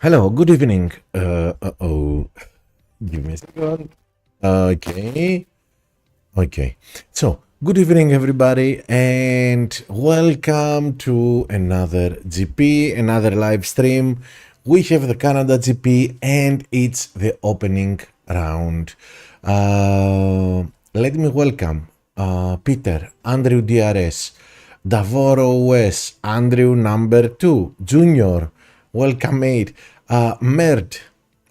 Hello, good evening. Oh, give me a second. Okay. So, good evening, everybody, and welcome to another GP, another live stream. We have the Canada GP, and it's the opening round. Let me welcome Peter, Andrew DRS, Davoro OS, Andrew number 2, Junior. Welcome, mate. Mert,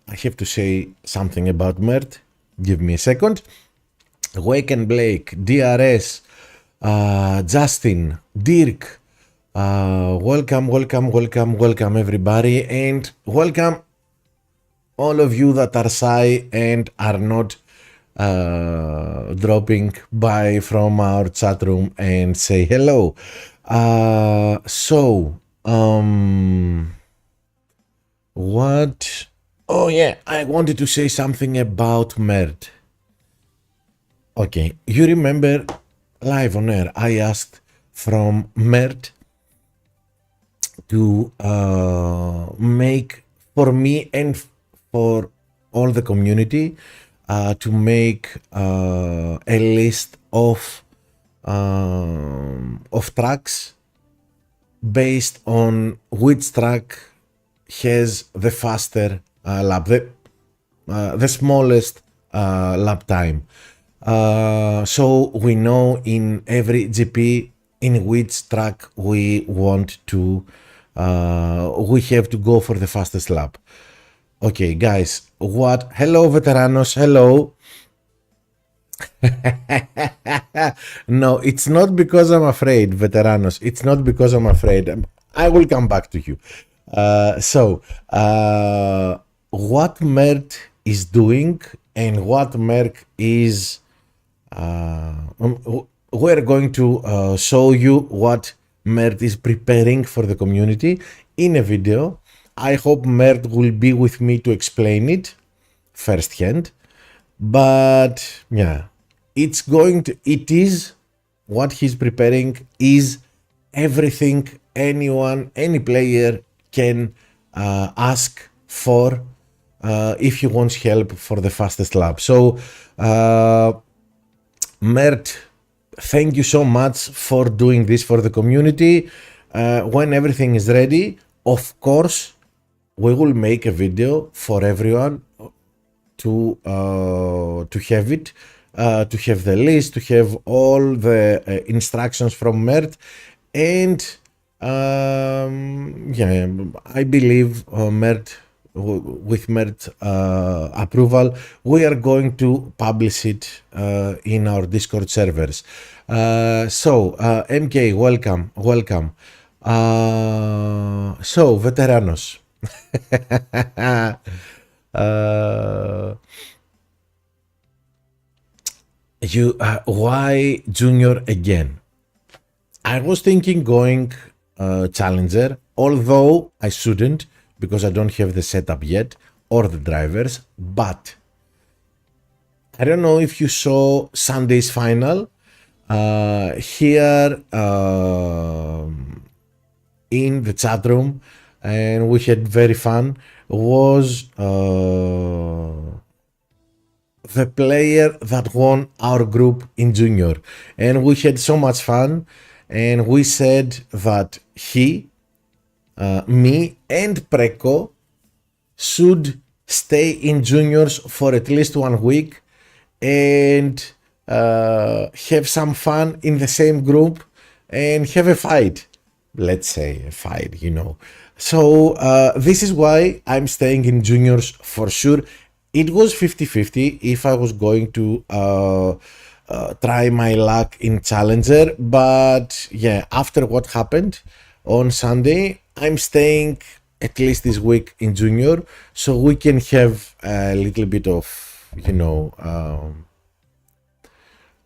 I have to say something about Mert. Give me a second. Wake and Blake, DRS, Justin, Dirk. Welcome, everybody. And welcome all of you that are shy and are not dropping by from our chat room and say hello. What? Oh yeah, I wanted to say something about Mert. Okay, you remember live on air, I asked from Mert to make, for me and for all the community, to make a list of tracks based on which track has the faster lap, the smallest lap time. So we know in every GP in which track we want to, we have to go for the fastest lap. Okay, guys, what? Hello, veteranos, hello. No, it's not because I'm afraid, veteranos. It's not because I'm afraid. I will come back to you. What Mert is doing and what Merck is, we're going to show you what Mert is preparing for the community in a video. I hope Mert will be with me to explain it firsthand. But yeah, it is what he's preparing is everything any player can ask for if he wants help for the fastest lap. So, Mert, thank you so much for doing this for the community. When everything is ready, of course, we will make a video for everyone to have it, to have the list, to have all the instructions from Mert, and yeah, I believe with Mert approval, we are going to publish it in our Discord servers. MK, welcome, welcome. Veteranos. uh, why junior again? I was thinking going challenger, although I shouldn't because I don't have the setup yet or the drivers. But I don't know if you saw Sunday's final here in the chat room, and we had very fun. Was the player that won our group in junior, and we had so much fun, and we said that he, me and Preko should stay in juniors for at least 1 week and have some fun in the same group and have a fight. Let's say a fight, you know. So this is why I'm staying in juniors for sure. It was 50-50 if I was going to try my luck in challenger, but yeah, after what happened on Sunday, I'm staying at least this week in junior so we can have a little bit of, you know,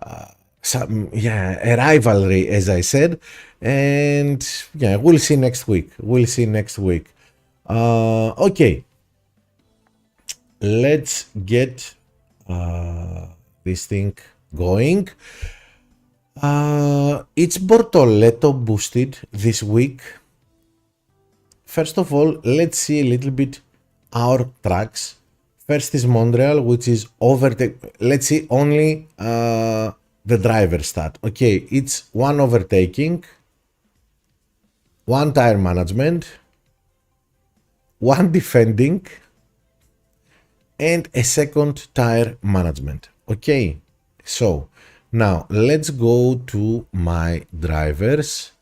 a rivalry, as I said, and yeah, we'll see next week. Okay, let's get this thing going. It's Bortoleto boosted this week. First of all, let's see a little bit our tracks. First is Montreal, which is overtake. Let's see only the driver stat. Okay, it's one overtaking, one tire management, one defending, and a second tire management. Okay, so now let's go to my drivers.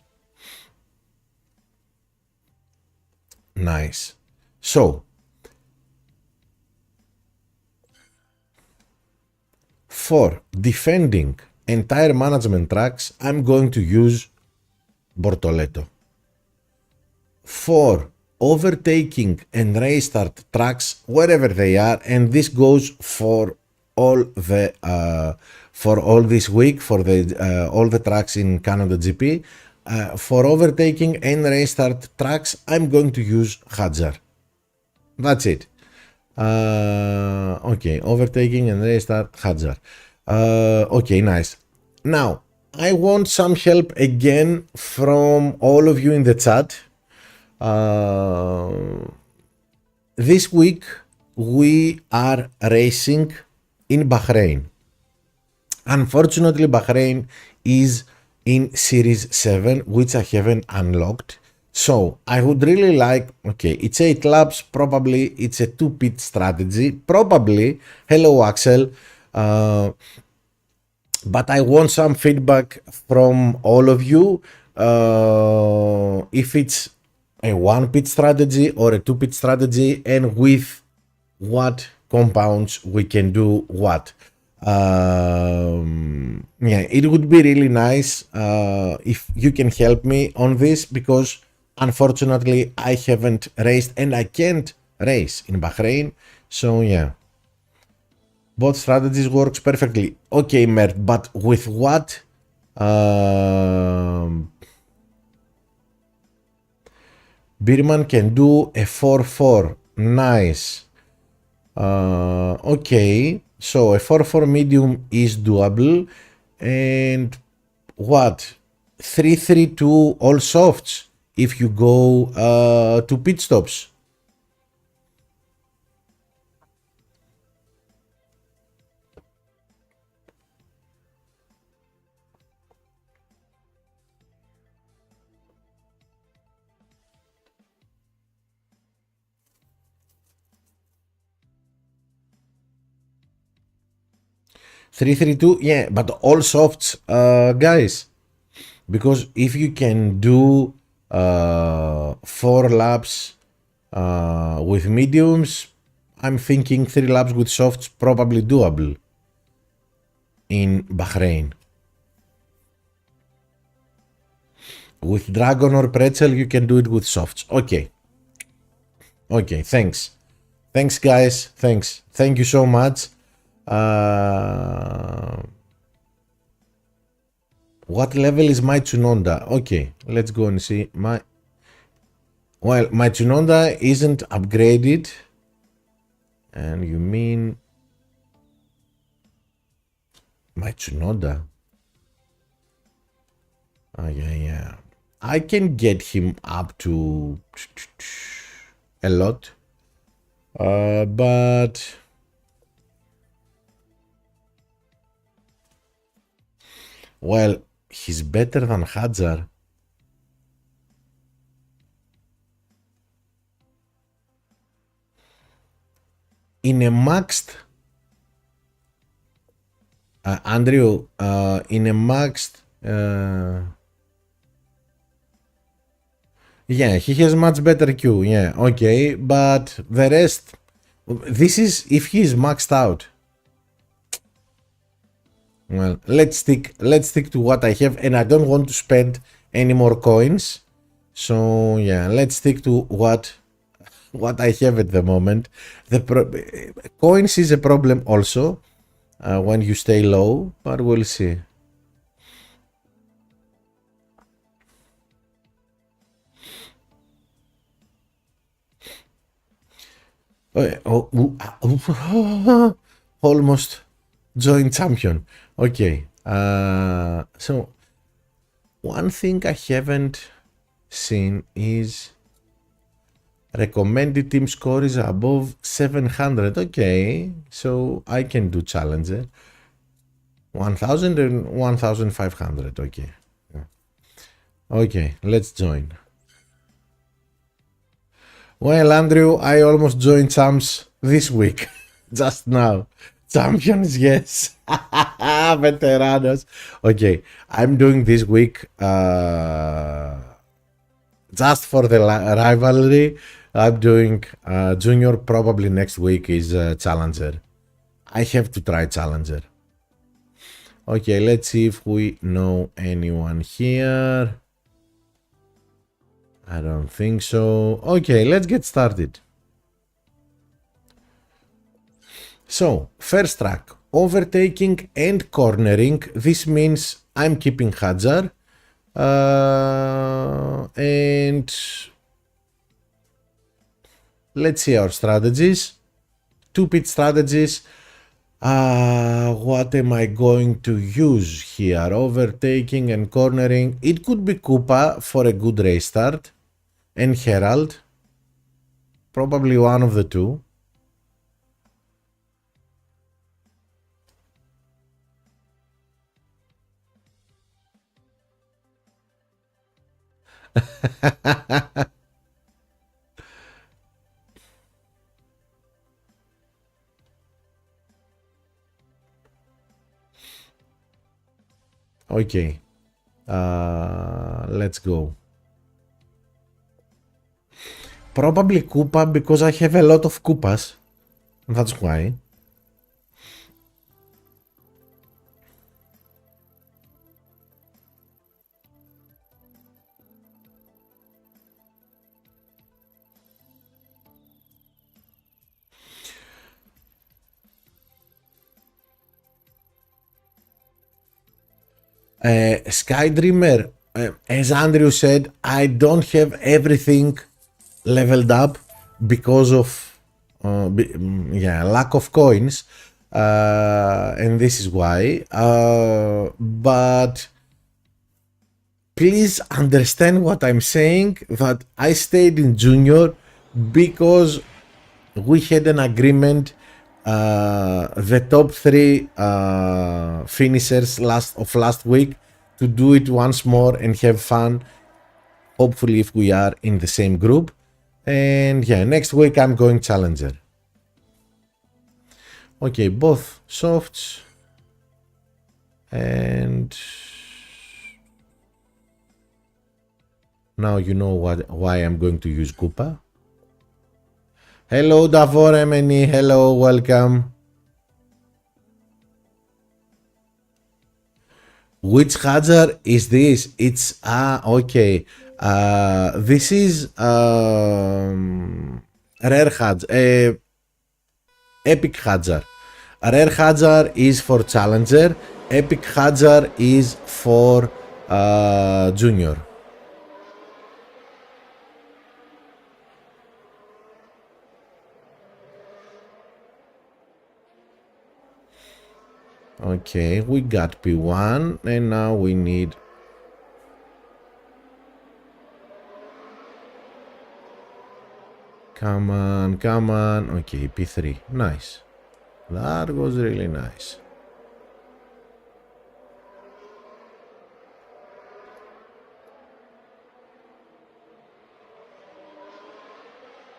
Nice. So for defending and tire management tracks, I'm going to use Bortoleto. For overtaking and restart tracks, wherever they are, and this goes for all this week, for the all the tracks in Canada GP. For overtaking and restart tracks, I'm going to use Hadjar. That's it. Okay, overtaking and restart Hadjar. Okay, nice. Now, I want some help again from all of you in the chat. This week we are racing in Bahrain. Unfortunately, Bahrain is in Series 7, which I haven't unlocked. So I would really like, okay, it's 8 laps, probably it's a 2-pit strategy, probably. Hello, Axel. But I want some feedback from all of you. If it's a 1-pit strategy or a 2-pit strategy, and with what compounds we can do what. Yeah, it would be really nice if you can help me on this, because unfortunately I haven't raced and I can't race in Bahrain. So yeah, both strategies works perfectly. Okay, Mert, but with what? Birman can do a 4-4. Nice. Okay, so a 4-4 medium is doable. And what? 3-3-2 all softs if you go to pit stops. 3-3-2, yeah, but all softs, guys. Because if you can do 4 laps with mediums, I'm thinking 3 laps with softs probably doable in Bahrain. With Dragon or Pretzel, you can do it with softs. Okay. Okay, thanks. Thanks, guys. Thanks. Thank you so much. What level is my Tsunoda? Okay, let's go and see. My Tsunoda isn't upgraded. And you mean my Tsunoda? Oh, yeah. I can get him up to a lot. But well, he's better than Hadjar. In a maxed Andrew, in a maxed yeah, he has much better Q. Yeah, okay, but the rest, this is if he is maxed out. Well, let's stick to what I have, and I don't want to spend any more coins. So yeah, let's stick to what I have at the moment. The coins is a problem also when you stay low, but we'll see. Almost joined champion. Okay. So one thing I haven't seen is recommended team score is above 700. Okay, so I can do challenger. 1000 and 1500. Okay. Okay, let's join. Well, Andrew, I almost joined Champs this week. Just now. Champions, yes. Veteranos. Okay, I'm doing this week just for the rivalry. I'm doing Junior. Probably next week is Challenger. I have to try Challenger. Okay, let's see if we know anyone here. I don't think so. Okay, let's get started. So, first track, overtaking and cornering. This means I'm keeping Hadjar. And let's see our strategies. 2 pit strategies. What am I going to use here? Overtaking and cornering. It could be Koopa for a good race start. And Herald. Probably one of the two. Okay. Let's go. Probably Koopa because I have a lot of Koopas. That's why. Sky Dreamer, as Andrew said, I don't have everything leveled up because of lack of coins, and this is why. But please understand what I'm saying, that I stayed in Junior because we had an agreement. The top 3 finishers last week to do it once more and have fun, hopefully if we are in the same group. And yeah, next week I'm going challenger. Okay, both softs. And now you know why I'm going to use Koopa. Hello Davor Emeni, hello, welcome. Which Hajar is this? It's okay. This is rare Hajar, epic Hajar. Rare Hajar is for challenger. Epic Hajar is for junior. Okay, we got P1 and now we need come on. Okay, P3. Nice. That was really nice.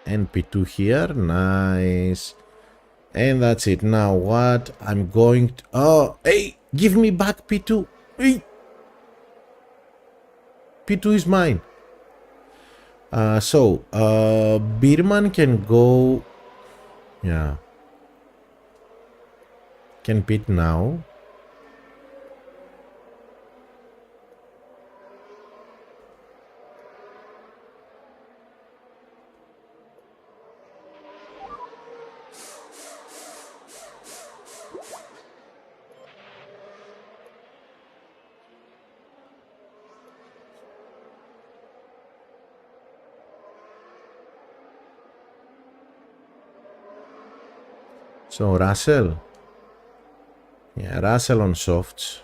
And P2 here. Nice. And that's it. Now what I'm going to... Oh, hey, give me back P2. Hey. P2 is mine. Birman can go... Yeah. Can pit now. So Russell. Yeah, Russell on softs.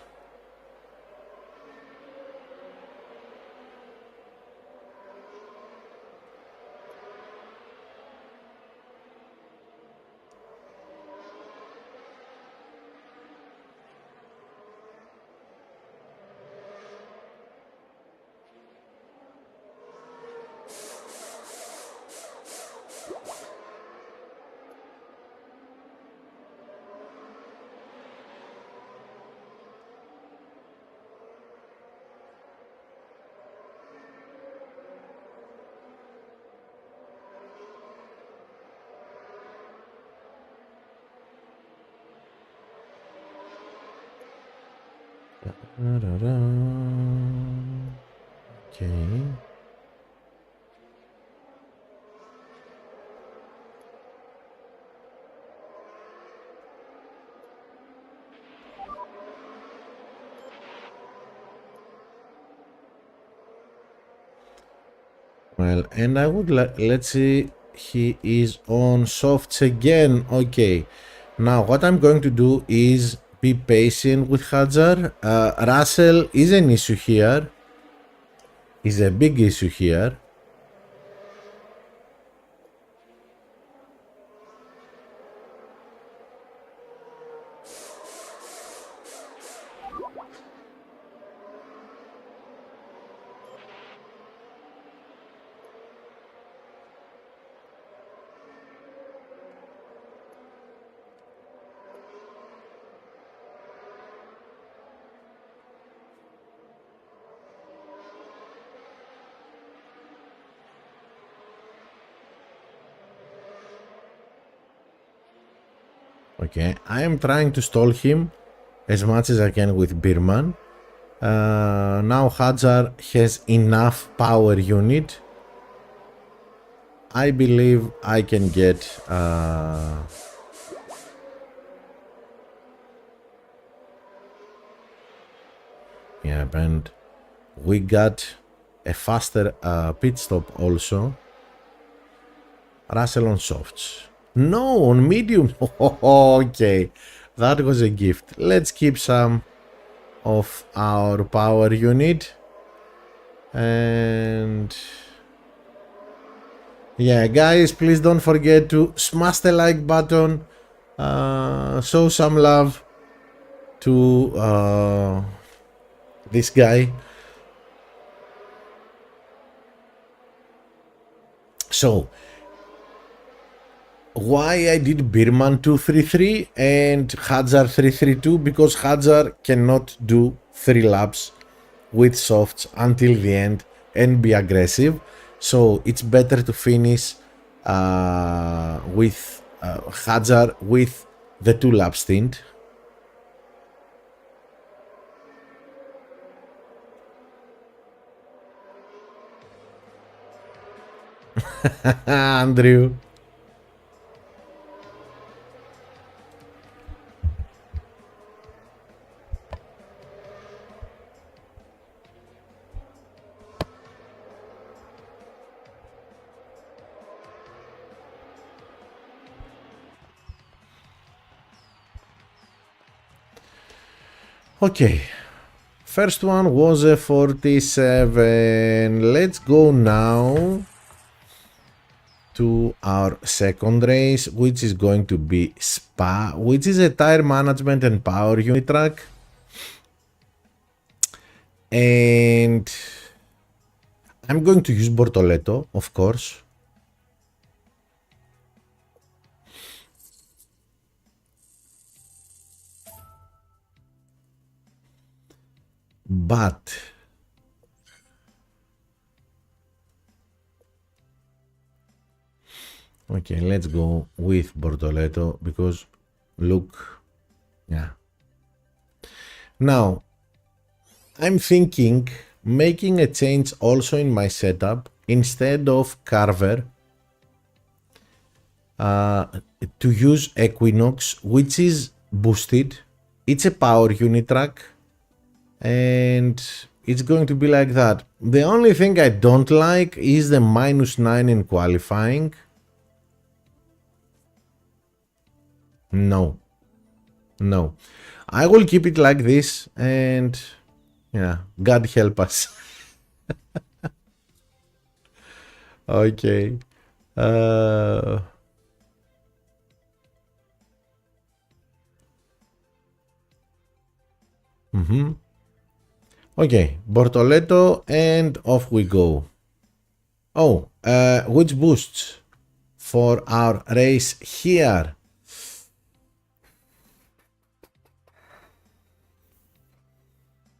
Okay. Well, and I would let's see, he is on softs again. Okay, now what I'm going to do is be patient with Hajar. Russell is an issue here, is a big issue here. Okay, I am trying to stall him as much as I can with Birman. Now Hajar has enough power unit. I believe I can get yeah, and we got a faster pit stop also. Russell on softs. No, on medium. Okay, that was a gift. Let's keep some of our power unit. And yeah, guys, please don't forget to smash the like button. Show some love to this guy. So why I did Birman 233 and Hadjar 332, because Hadjar cannot do 3 laps with softs until the end and be aggressive. So it's better to finish with Hadjar with the 2 lap stint. Andrew. Okay, first one was a 47. Let's go now to our second race, which is going to be Spa, which is a tire management and power unit track. And I'm going to use Bortoleto, of course. But okay, let's go with Bortoleto because look, yeah. Now, I'm thinking making a change also in my setup. Instead of Carver, to use Equinox, which is boosted. It's a power unit track, and it's going to be like that. The only thing I don't like is the -9 in qualifying. No. I will keep it like this, and yeah, God help us. Okay. Okay, Bortoleto, and off we go. Oh, which boosts for our race here?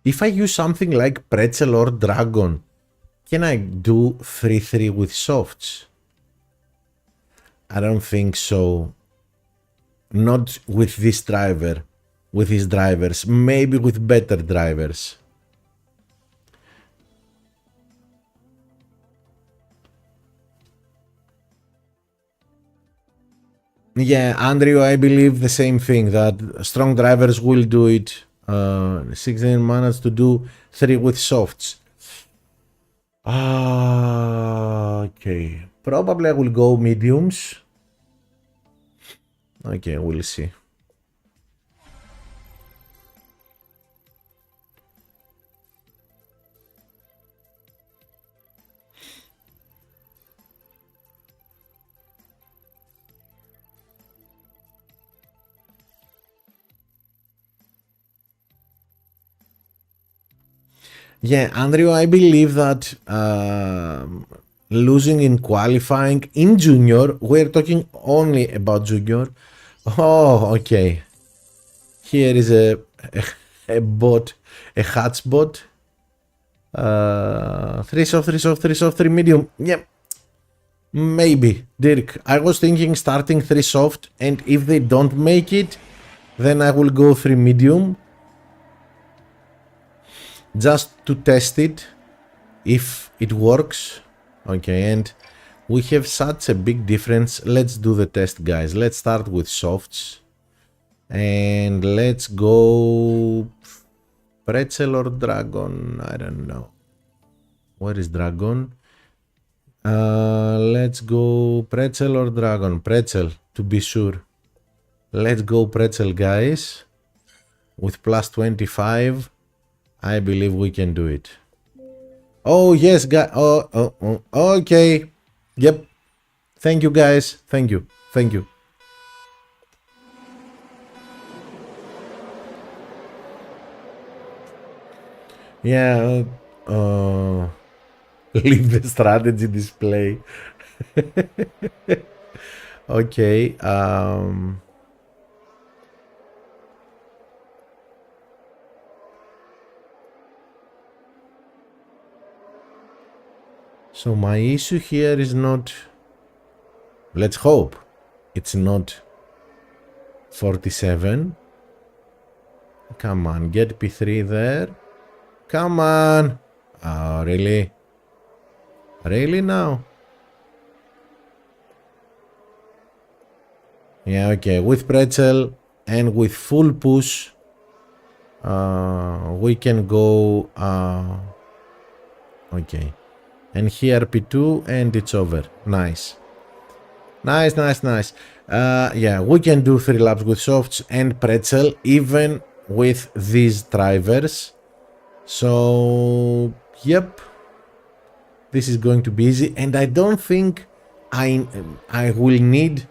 If I use something like Pretzel or Dragon, can I do 3-3 with softs? I don't think so. Not with this driver. With his drivers. Maybe with better drivers. Yeah, Andrew, I believe the same thing, that strong drivers will do it. 16 managed to do 3 with softs. Okay. Probably I will go mediums. Okay, we'll see. Yeah, Andrew, I believe that losing in qualifying in junior, we're talking only about junior. Oh, okay. Here is a bot, a hatch bot. 3 soft, 3 soft, 3 soft, 3 medium. Yeah, maybe. Dirk, I was thinking starting 3 soft, and if they don't make it, then I will go 3 medium. Just to test it, if it works. Okay, and we have such a big difference. Let's do the test, guys. Let's start with softs. And let's go Pretzel or Dragon. I don't know. Where is Dragon? Let's go Pretzel or Dragon. Pretzel, to be sure. Let's go Pretzel, guys. With plus 25. I believe we can do it. Oh, yes, guys. Oh, okay. Yep. Thank you, guys. Thank you. Thank you. Yeah. Leave the strategy display. Okay. So my issue here is not, let's hope it's not 47. Come on, get P3 there. Come on. Oh, really? Really now? Yeah, okay. With pretzel and with full push, we can go. Okay. And here P2 and it's over. Nice. Nice, nice, nice. Yeah, we can do 3 laps with softs and pretzel even with these drivers. So, yep. This is going to be easy, and I don't think I will need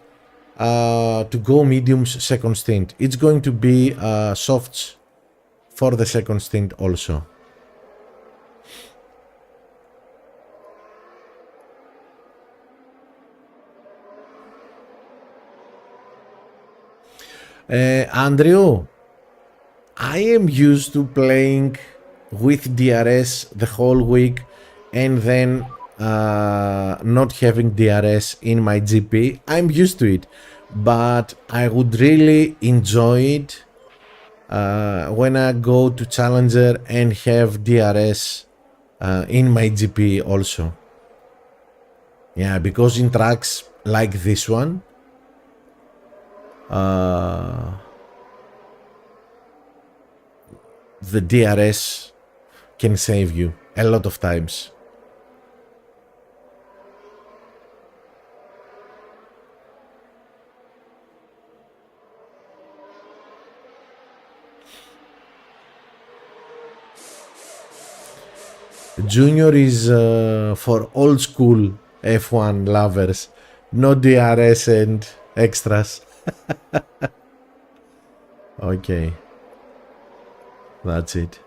to go mediums second stint. It's going to be softs for the second stint also. Andrew, I am used to playing with DRS the whole week and then not having DRS in my GP. I'm used to it, but I would really enjoy it when I go to Challenger and have DRS in my GP also. Yeah, because in tracks like this one, the DRS can save you a lot of times. Junior is for old school F1 lovers, no DRS and extras. Okay, that's it.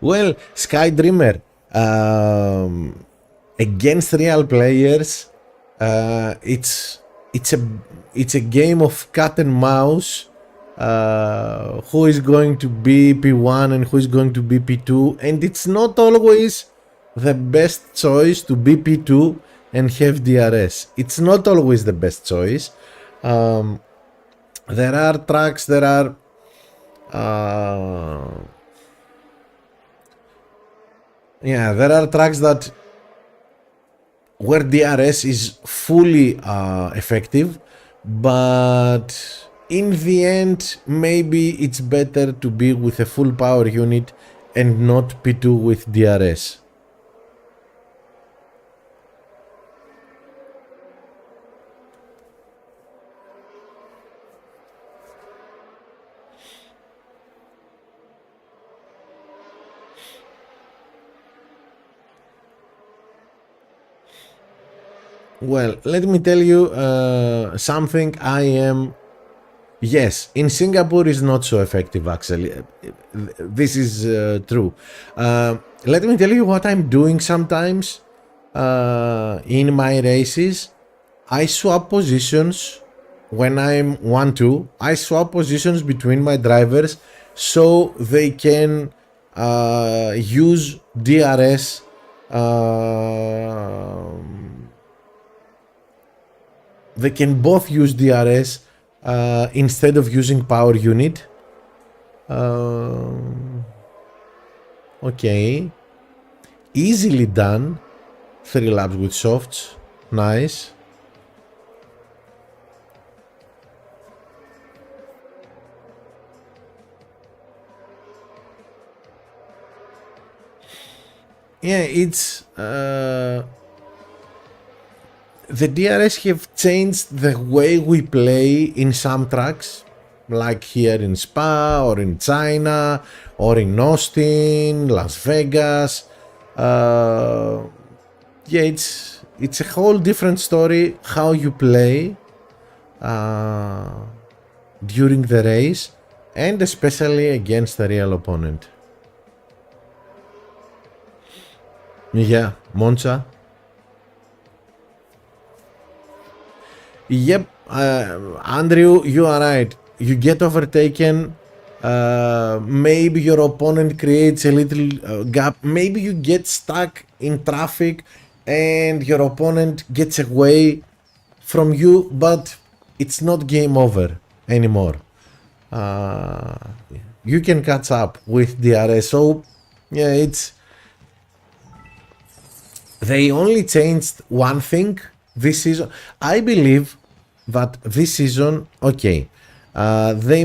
Well, Sky Dreamer, against real players, it's a game of cat and mouse. Who is going to be P1 and who is going to be P2, and it's not always the best choice to be P2 and have DRS. It's not always the best choice. There are tracks, there are tracks that where DRS is fully effective, but in the end maybe it's better to be with a full power unit and not P2 with DRS. Well, let me tell you something. Yes, in Singapore is not so effective actually. This is true. Let me tell you what I'm doing sometimes in my races. I swap positions when I'm 1-2. I swap positions between my drivers so they can use DRS. They can both use DRS instead of using power unit. Okay. Easily done. 3 laps with softs. Nice. Yeah, it's the DRS have changed the way we play in some tracks, like here in Spa or in China or in Austin, Las Vegas. Yeah, it's a whole different story how you play during the race, and especially against a real opponent. Yeah, Monza. Yep, Andrew, you are right. You get overtaken. Maybe your opponent creates a little gap. Maybe you get stuck in traffic and your opponent gets away from you, but it's not game over anymore. You can catch up with DRS. So yeah, they only changed one thing this season. I believe that this season, okay, they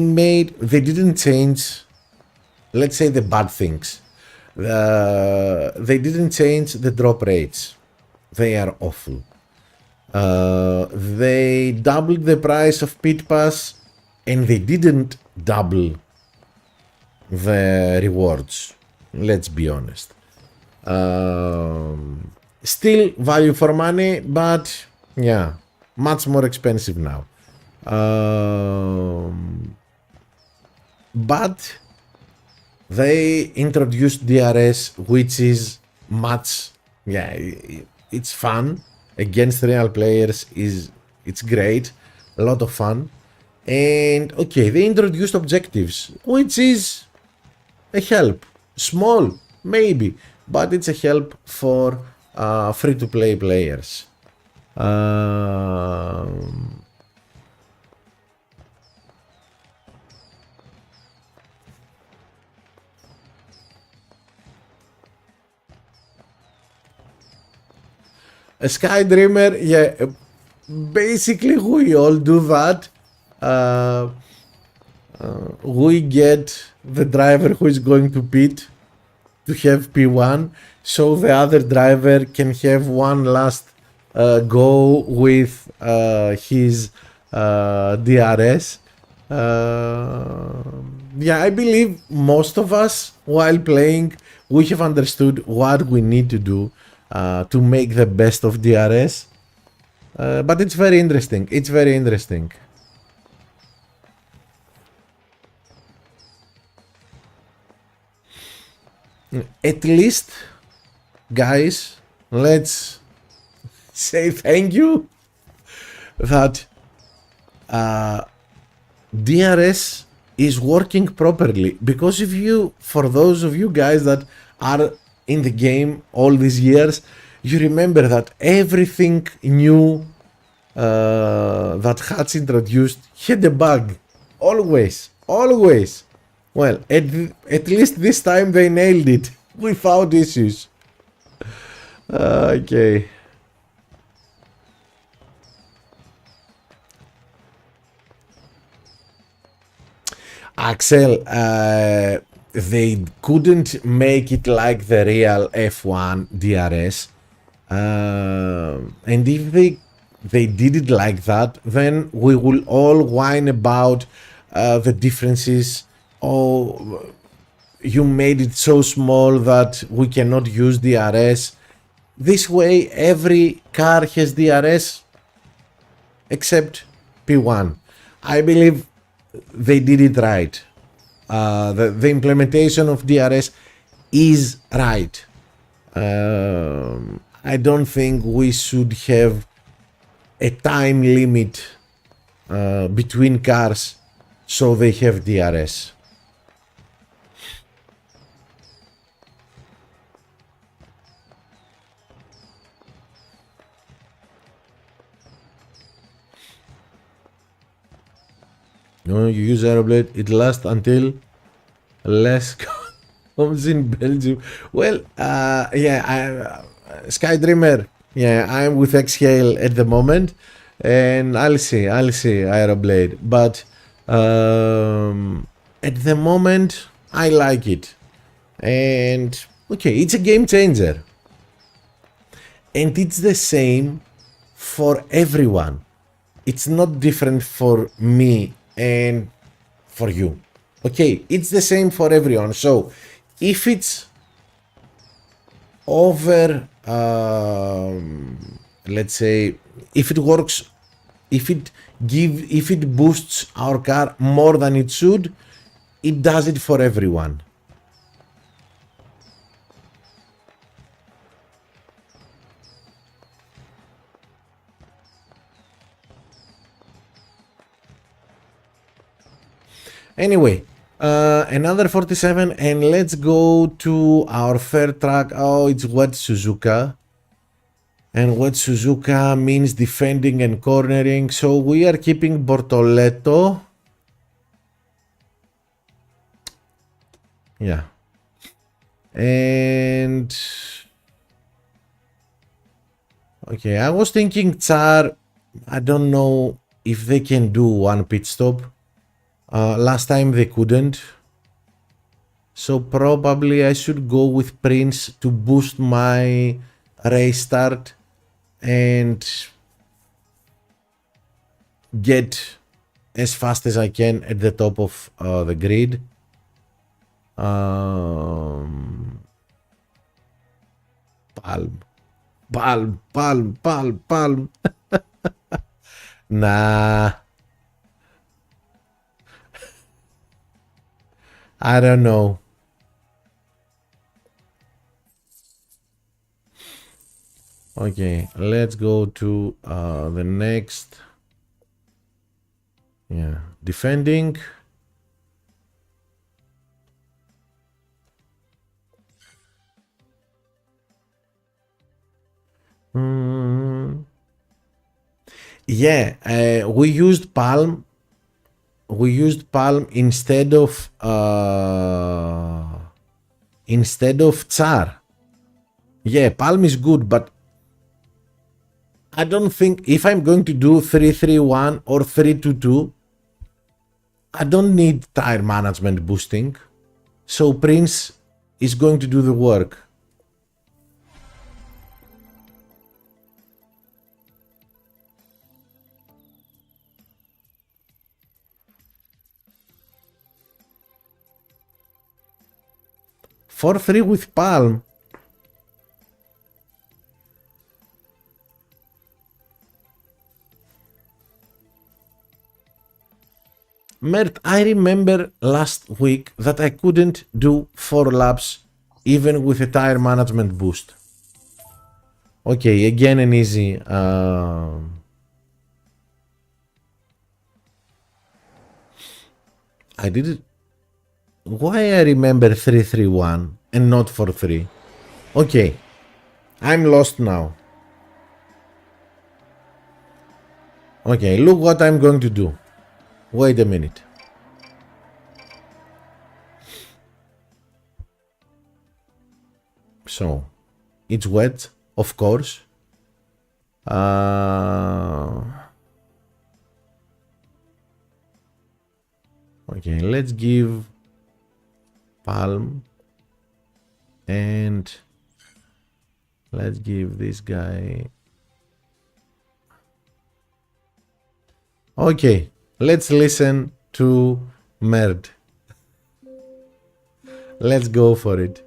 didn't change, let's say, the bad things. They didn't change the drop rates. They are awful. They doubled the price of pit pass, and they didn't double the rewards. Let's be honest. Still value for money, but yeah, much more expensive now. But they introduced DRS, which is much, yeah, it's fun against real players. It's great, a lot of fun. And okay, they introduced objectives, which is a help, small maybe, but it's a help for free-to-play players. A Sky Dreamer, yeah, basically we all do that. We get the driver who is going to pit to have P1, so the other driver can have one last go with his DRS. Yeah, I believe most of us, while playing, we have understood what we need to do to make the best of DRS. But it's very interesting. It's very interesting. At least, guys, let's say thank you that DRS is working properly. Because if you, for those of you guys that are in the game all these years, you remember that everything new that has introduced had a bug. Always, always. Well, at least this time they nailed it without issues. Okay. Axel, they couldn't make it like the real F1 DRS. And if they did it like that, then we will all whine about the differences. Oh, you made it so small that we cannot use DRS. This way, every car has DRS except P1. I believe they did it right. The implementation of DRS is right. I don't think we should have a time limit between cars so they have DRS. No, you use Aeroblade, it lasts until less comes in Belgium. Well, yeah, Sky Dreamer, yeah, I'm with Exhale at the moment, and I'll see Aeroblade, but at the moment I like it, and okay, it's a game changer, and it's the same for everyone. It's not different for me and for you. Okay, it's the same for everyone. So if it's over let's say, if it works, if it boosts our car more than it should, it does it for everyone. Anyway, another 47, and let's go to our third track. Oh, it's Wet Suzuka. And Wet Suzuka means defending and cornering. So we are keeping Bortoletto. Yeah. And okay, I was thinking Tsar. I don't know if they can do one pit stop. Last time they couldn't. So probably I should go with Prince to boost my race start and get as fast as I can at the top of the grid. Palm. Nah. I don't know. Okay, let's go to the next. Yeah, defending. Yeah, we used Palm. We used Palm instead of Tsar. Yeah, Palm is good, but I don't think if I'm going to do 331 or 322, I don't need tire management boosting. So Prince is going to do the work. For 3 with Palm. Mert, I remember last week that I couldn't do 4 laps even with a tire management boost. Okay, again an easy. I did it. Why I remember 331 and not 43? Okay, I'm lost now. Okay, look what I'm going to do. Wait a minute. So, it's wet, of course. Okay, let's give Palm and let's give this guy. Okay, let's listen to Mert. Let's go for it.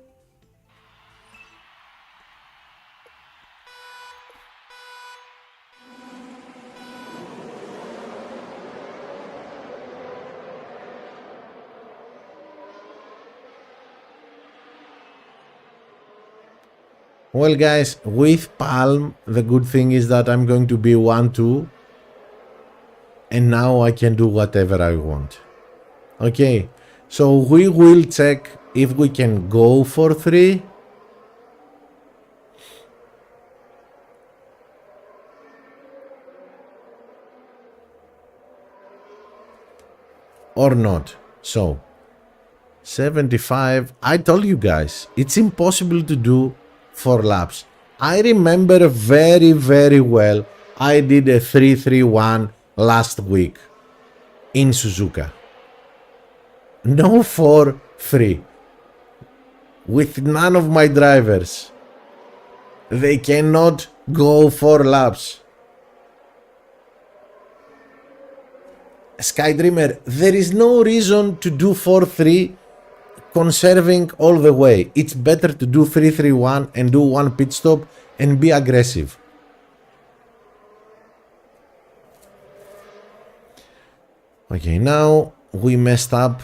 Well guys, with Palm, the good thing is that I'm going to be 1-2 and now I can do whatever I want. Okay, so we will check if we can go for 3. Or not. So 75. I told you guys, it's impossible to do 4 laps. I remember very, very well I did a 331 last week in Suzuka. No 4-3 with none of my drivers. They cannot go 4 laps. Skydreamer, there is no reason to do 4-3 conserving all the way. It's better to do 331 and do 1 pit stop and be aggressive. Okay, now we messed up.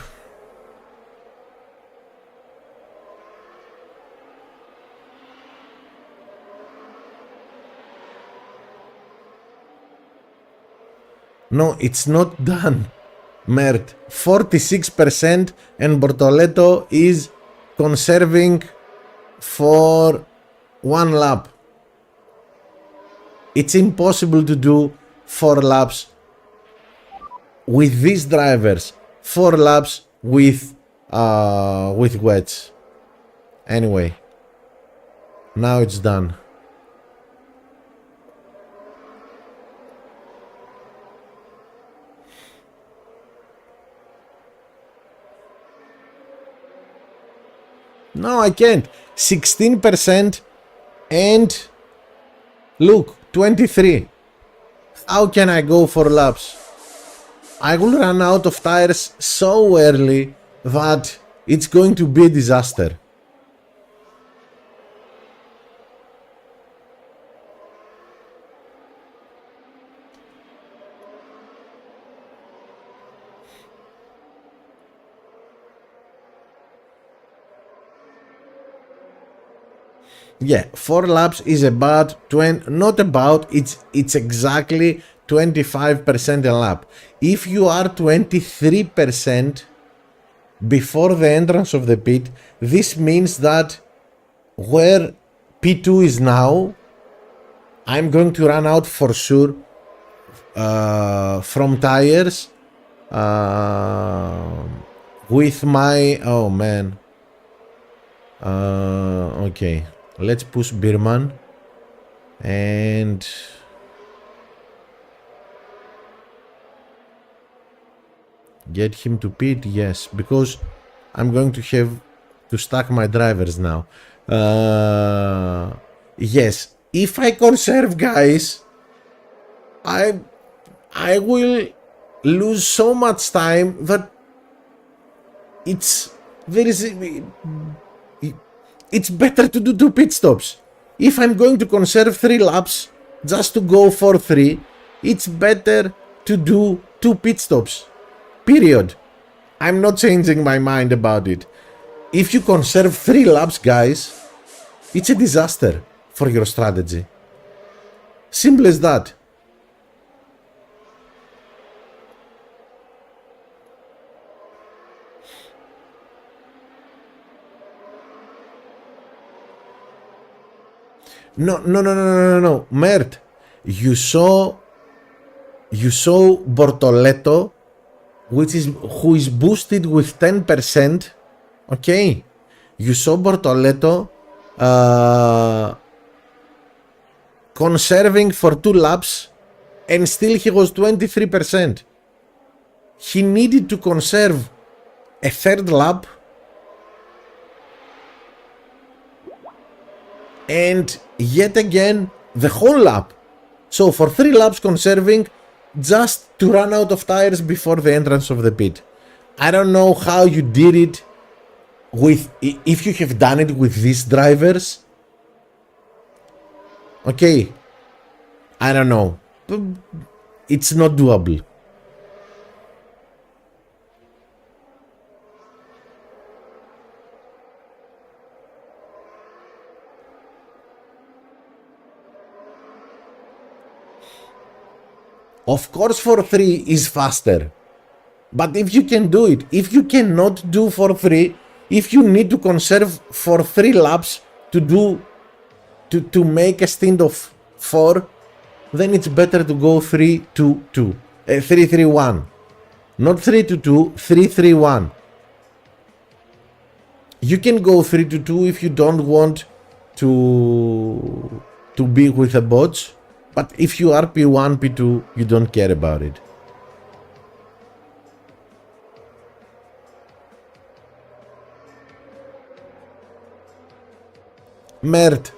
No, it's not done. Mert, 46% and Bortoleto is conserving for one lap. It's impossible to do 4 laps with these drivers, 4 laps with wets. Anyway, now it's done. No, I can't. 16% and look, 23. How can I go 4 laps? I will run out of tires so early that it's going to be a disaster. Yeah, 4 laps is about 20, not about, it's exactly 25% a lap. If you are 23% before the entrance of the pit, this means that where P2 is now, I'm going to run out for sure from tires with my, oh man, okay. Let's push Birman and get him to pit. Yes, because I'm going to have to stack my drivers now. Yes, if I conserve, guys, I will lose so much time that it's better to do 2 pit stops. If I'm going to conserve 3 laps just to go for 3, it's better to do 2 pit stops. Period. I'm not changing my mind about it. If you conserve 3 laps, guys, it's a disaster for your strategy. Simple as that. No. Mert, you saw Bortoleto, who is boosted with 10%. Okay, you saw Bortoleto conserving for 2 laps, and still he was 23%. He needed to conserve a 3rd lap and yet again the whole lap. So for 3 laps conserving just to run out of tires before the entrance of the pit. I don't know how you did it with, if you have done it with these drivers. Okay, I don't know. It's not doable. Of course, for 3 is faster. But if you can do it, if you cannot do for 3, if you need to conserve for 3 laps to make a stint of 4, then it's better to go 3-2-2. 3-3-1. Not 3-2-2, 3-3-1. You can go 3-2-2 if you don't want to be with the bots. But if you are P1, P2, you don't care about it. Mert,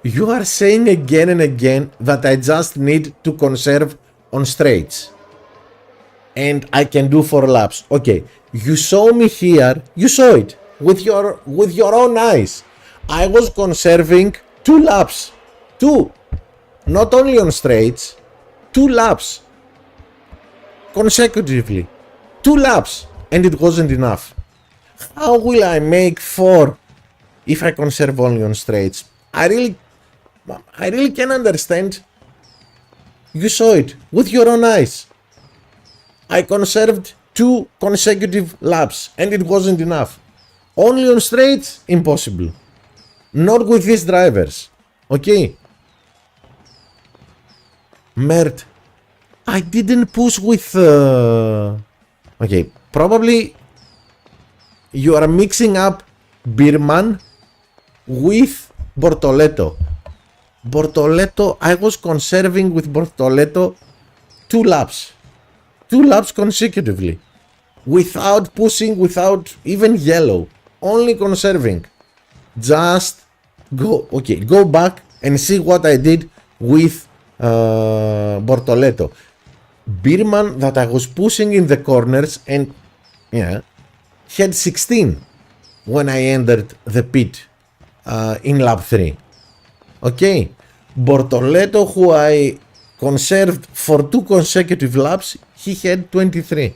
you are saying again and again that I just need to conserve on straights. And I can do 4 laps. Okay, you saw me here, you saw it with your own eyes. I was conserving 2 laps. 2. Not only on straights, 2 laps. consecutively. 2 laps, and it wasn't enough. How will I make 4 if I conserve only on straights? I really can understand. You saw it with your own eyes. I conserved 2 consecutive laps, and it wasn't enough. Only on straights, impossible. Not with these drivers. Okay? Mert, I didn't push with... Okay, probably you are mixing up Birman with Bortoleto. Bortoleto, I was conserving with Bortoleto 2 laps. 2 laps consecutively. Without pushing, without even yellow. Only conserving. Just go back and see what I did with Bortoleto. Birman that I was pushing in the corners and had 16 when I entered the pit in lap 3. Okay, Bortoleto, who I conserved for 2 consecutive laps, he had 23.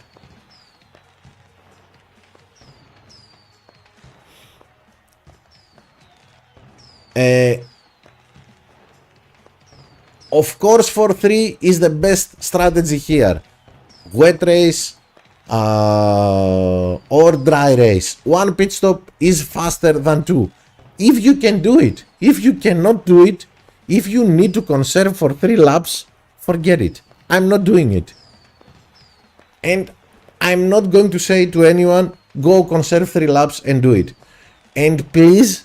Of course, 4-3 is the best strategy here. Wet race or dry race. 1 pit stop is faster than 2. If you can do it. If you cannot do it, if you need to conserve for 3 laps, forget it. I'm not doing it. And I'm not going to say to anyone, go conserve 3 laps and do it. And please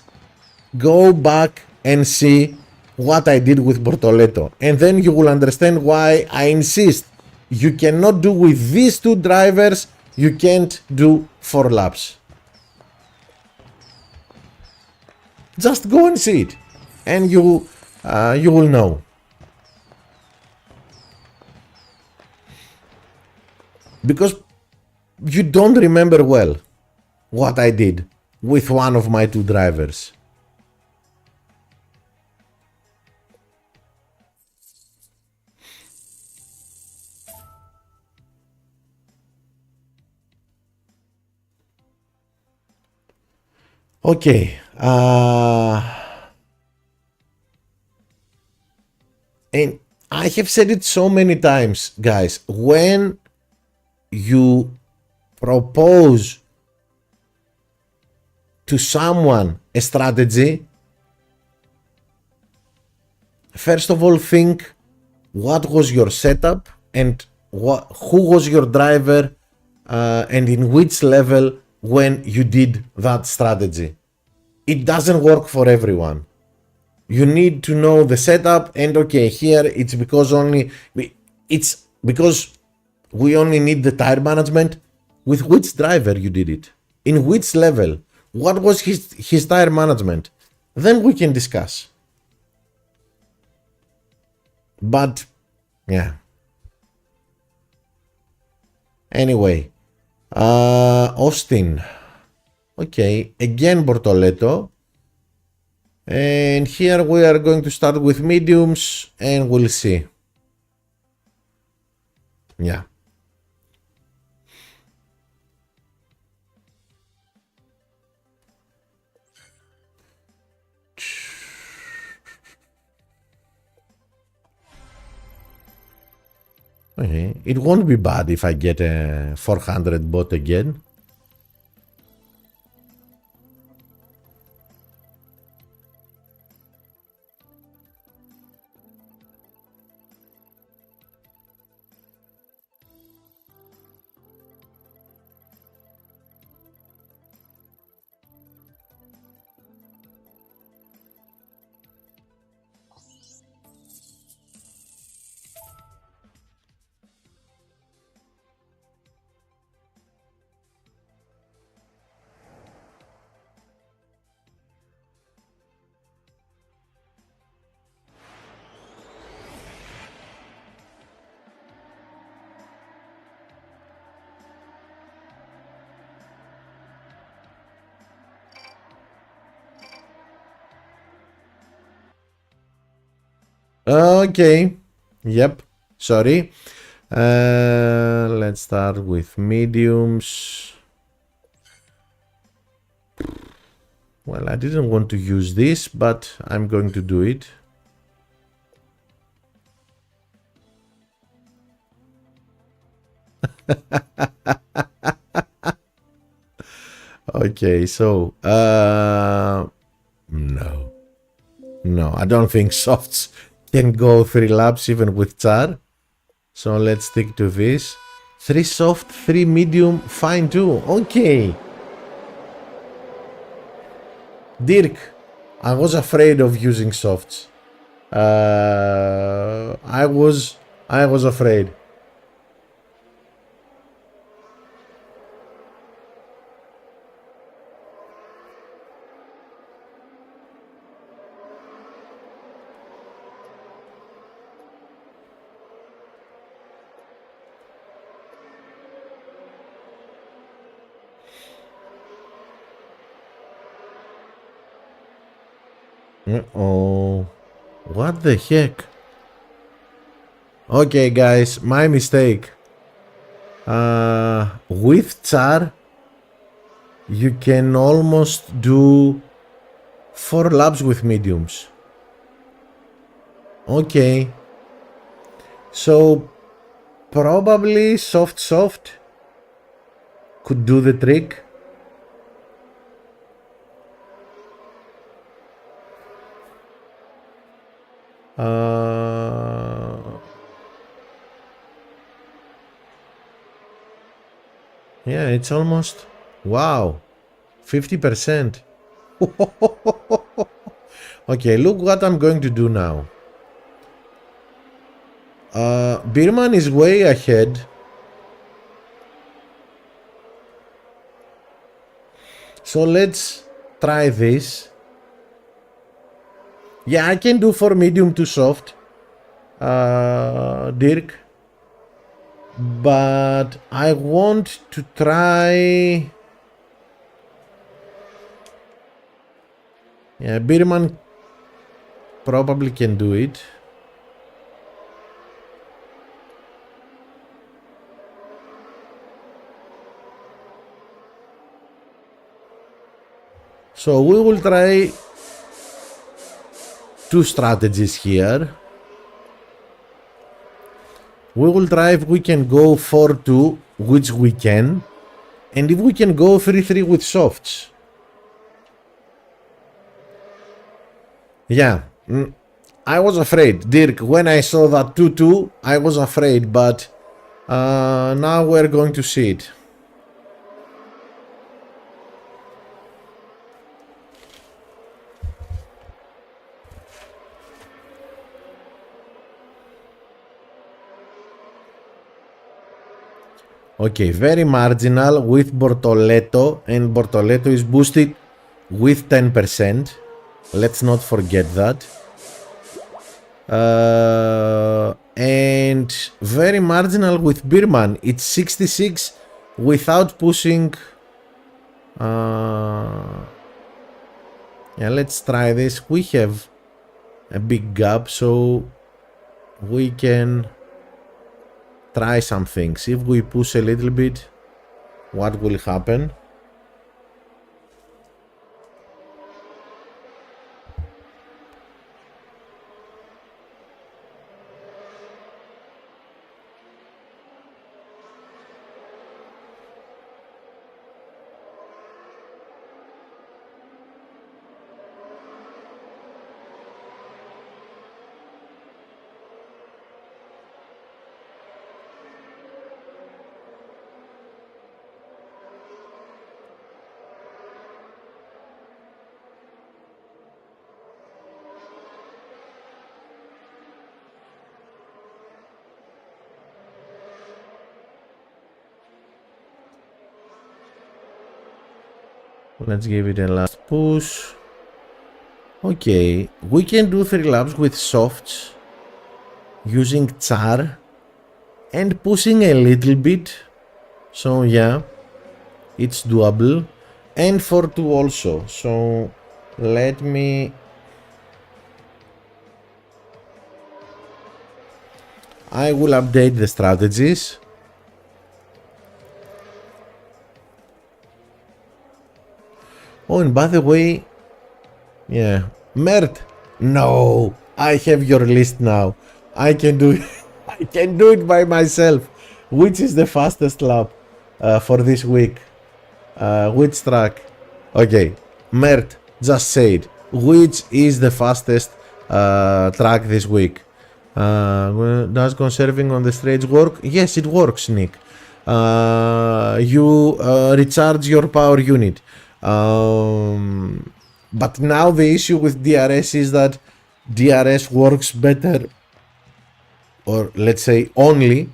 go back and see what I did with Bortoleto, and then you will understand why I insist. You cannot do with these 2 drivers, you can't do 4 laps. Just go and see it, and you will know. Because you don't remember well what I did with one of my 2 drivers. Okay, and I have said it so many times, guys, when you propose to someone a strategy, first of all think what was your setup and who was your driver and in which level when you did that strategy. It doesn't work for everyone. You need to know the setup, and okay, here it's because we only need the tire management. With which driver you did it? In which level? What was his tire management? Then we can discuss. But yeah. Anyway, Austin. Okay, again Bortoleto. And here we are going to start with mediums and we'll see. Yeah. Okay, it won't be bad if I get a 400 bot again. Okay. Yep. Sorry. Let's Let's start with mediums. Well, I didn't want to use this, but I'm going to do it. Okay, so no, I don't think softs can go 3 laps even with char. So let's stick to this. 3 soft, 3 medium, fine too. Okay. Dirk, I was afraid of using softs. I was afraid. Uh-oh. What the heck? Okay, guys, my mistake. With char, you can almost do 4 laps with mediums. Okay. So, probably soft could do the trick. Yeah, it's almost, wow, 50%. Okay, look what I'm going to do now. Birman is way ahead. So let's try this. Yeah, I can do for medium to soft, Dirk. But I want to try... Yeah, Birman probably can do it. So we will try 2 strategies here. We will try if we can go 4-2, which we can, and if we can go 3-3 with softs. Yeah, I was afraid, Dirk. When I saw that 2-2, I was afraid, but now we're going to see it. Okay, very marginal with Bortoleto, and Bortoleto is boosted with 10%. Let's not forget that. And very marginal with Birman. It's 66 without pushing. Yeah, let's try this. We have a big gap, so we can try some things. If we push a little bit, what will happen? Let's give it a last push. Okay, we can do 3 laps with softs using char and pushing a little bit. So yeah, it's doable. And 4-2 also. So let me... I will update the strategies. Oh, and by the way, yeah, Mert, no, I have your list now. I can do it. I can do it by myself. Which is the fastest lap for this week? Which track? Okay, Mert, just say it. Which is the fastest track this week? Does conserving on the straight work? Yes, it works, Nick. You recharge your power unit. But now the issue with DRS is that DRS works better, or let's say only,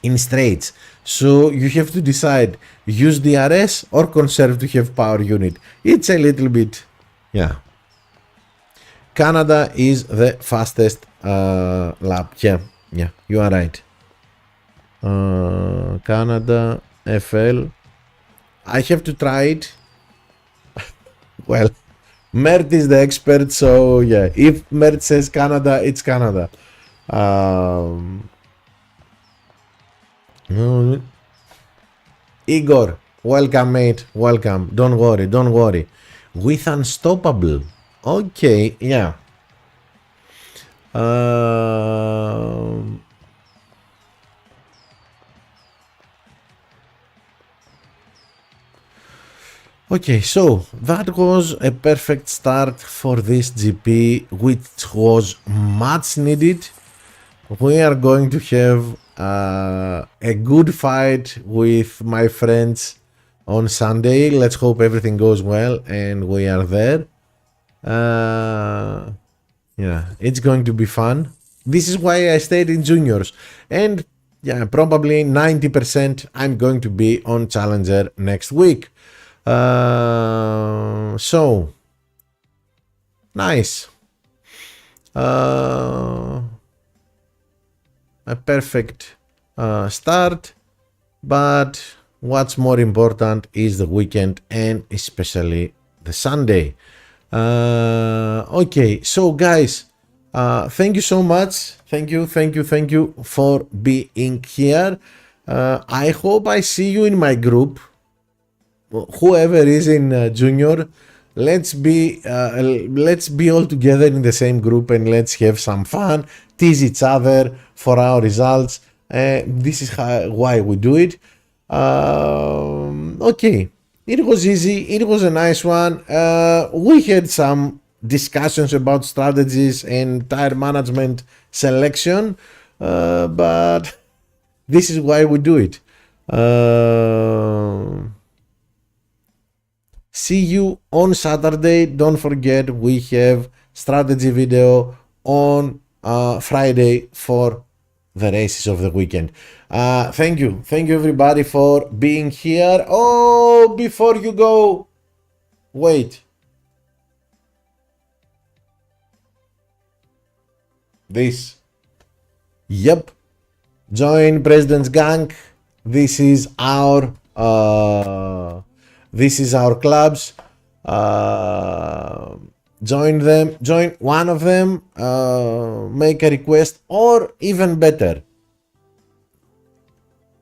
in straights. So you have to decide, use DRS or conserve to have power unit. It's a little bit, yeah. Canada is the fastest lap. Yeah, you are right. Canada, FL. I have to try it. Well, Mert is the expert, so yeah. If Mert says Canada, it's Canada. Igor, welcome, mate. Welcome. Don't worry. With Unstoppable. Okay, yeah. Okay, so that was a perfect start for this GP, which was much needed. We are going to have a good fight with my friends on Sunday. Let's hope everything goes well and we are there. Yeah, it's going to be fun. This is why I stayed in juniors. And yeah, probably 90% I'm going to be on Challenger next week. So nice. A perfect start, but what's more important is the weekend and especially the Sunday. Okay, so guys, thank you so much. Thank you for being here. I hope I see you in my group. Whoever is in junior, let's be all together in the same group and let's have some fun, tease each other for our results. This is why we do it. Okay, it was easy, it was a nice one. We had some discussions about strategies and tire management selection, but this is why we do it. See you on Saturday. Don't forget, we have strategy video on Friday for the races of the weekend. Thank you everybody for being here. Oh, before you go, wait. This. Yep. Join President's Gang. This is our clubs. Join them, join one of them, make a request, or even better,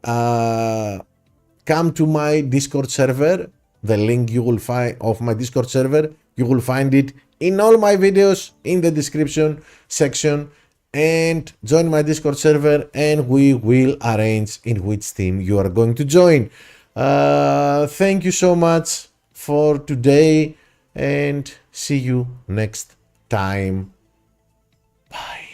come to my Discord server. The link you will find of my Discord server, you will find it in all my videos in the description section, and join my Discord server and we will arrange in which team you are going to join. Thank you so much for today and see you next time. Bye.